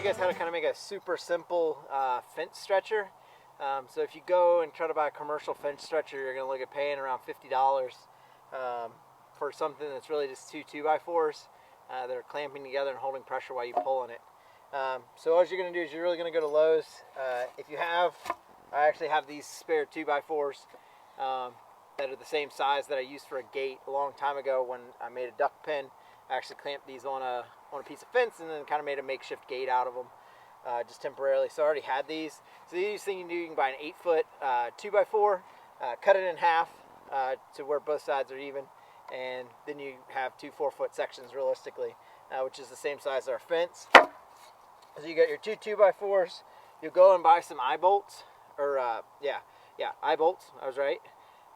guys how to kind of make a super simple fence stretcher. So if you go and try to buy a commercial fence stretcher, you're going to look at paying around $50 for something that's really just two 2x4s that are clamping together and holding pressure while you pull on it. So all you're going to do is you're really going to go to Lowe's. If you have, I actually have these spare 2x4s that are the same size that I used for a gate a long time ago when I made a duck pen. I actually clamped these on a piece of fence and then kind of made a makeshift gate out of them, just temporarily. So I already had these. So the easiest thing you can do, you can buy an 8-foot 2x4, cut it in half to where both sides are even, and then you have two 4-foot sections realistically, which is the same size as our fence. So you got your two 2x4s. You'll go and buy some eye bolts, or eye bolts. I was right.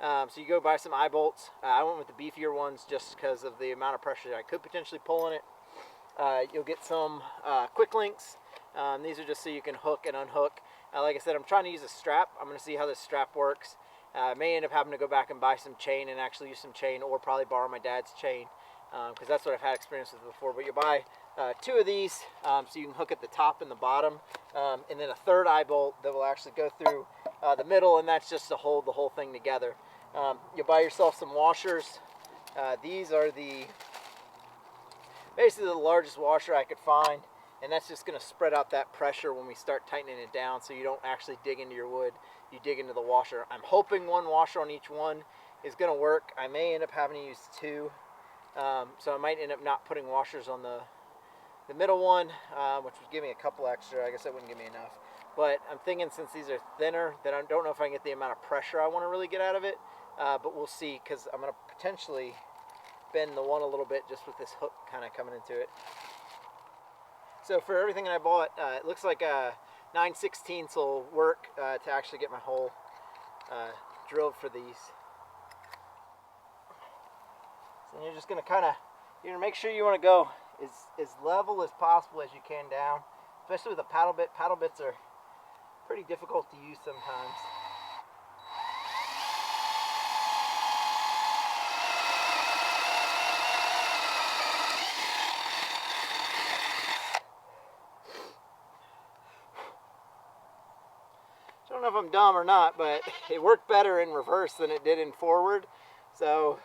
So you go buy some eye bolts. I went with the beefier ones just because of the amount of pressure that I could potentially pull on it. You'll get some quick links. These are just so you can hook and unhook. Like I said, I'm trying to use a strap. I'm going to see how this strap works. I may end up having to go back and buy some chain and actually use some chain, or probably borrow my dad's chain, because that's what I've had experience with before. But you buy two of these so you can hook at the top and the bottom, and then a third eye bolt that will actually go through the middle, and that's just to hold the whole thing together. You'll buy yourself some washers. These are basically the largest washer I could find, and that's just going to spread out that pressure when we start tightening it down, so you don't actually dig into your wood, you dig into the washer. I'm hoping one washer on each one is going to work. I may end up having to use two, so I might end up not putting washers on the middle one, which would give me a couple extra. I guess that wouldn't give me enough, but I'm thinking since these are thinner that I don't know if I can get the amount of pressure I want to really get out of it, but we'll see, because I'm going to potentially bend the one a little bit just with this hook kind of coming into it. So for everything that I bought, it looks like a 9/16 will work to actually get my hole drilled for these. So you're just going to you're going to make sure you want to go as level as possible as you can down, especially with a paddle bit. Paddle bits are pretty difficult to use sometimes. I don't know if I'm dumb or not, but it worked better in reverse than it did in forward. So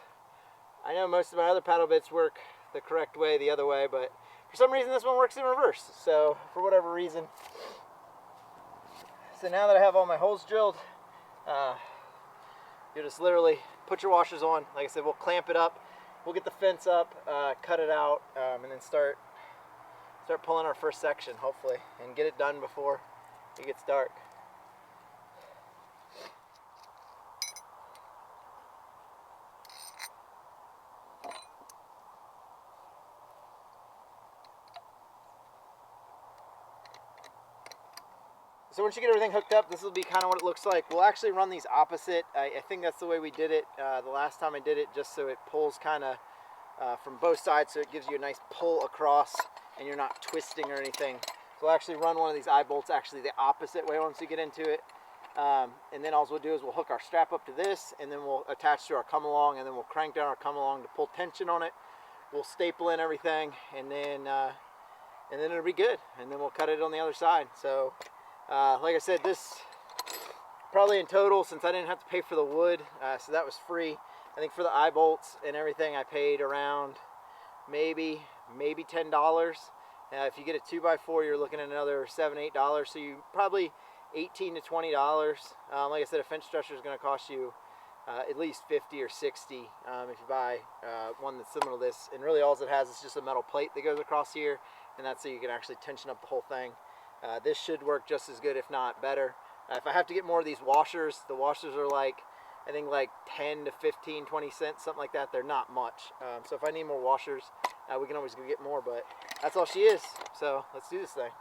I know most of my other paddle bits work the correct way the other way, but for some reason this one works in reverse. So for whatever reason. So now that I have all my holes drilled, you just literally put your washers on. Like I said, we'll clamp it up, we'll get the fence up, cut it out, and then start pulling our first section, hopefully, and get it done before it gets dark. So once you get everything hooked up, this will be kind of what it looks like. We'll actually run these opposite. I think that's the way we did it the last time I did it, just so it pulls kind of from both sides, so it gives you a nice pull across and you're not twisting or anything. So we'll actually run one of these eye bolts actually the opposite way once you get into it. And then all we'll do is we'll hook our strap up to this, and then we'll attach to our come along, and then we'll crank down our come along to pull tension on it. We'll staple in everything, and then it'll be good. And then we'll cut it on the other side. So like I said, this probably in total, since I didn't have to pay for the wood, so that was free. I think for the eye bolts and everything, I paid around maybe $10. If you get a 2x4, you're looking at another $7, $8. So you probably $18 to $20. Like I said, a fence stretcher is going to cost you at least $50 or $60 if you buy one that's similar to this. And really, all it has is just a metal plate that goes across here, and that's so you can actually tension up the whole thing. This should work just as good, if not better. If I have to get more of these washers, the washers are I think like 10 to 15, 20 cents, something like that. They're not much. So if I need more washers, we can always go get more, but that's all she is. So let's do this thing.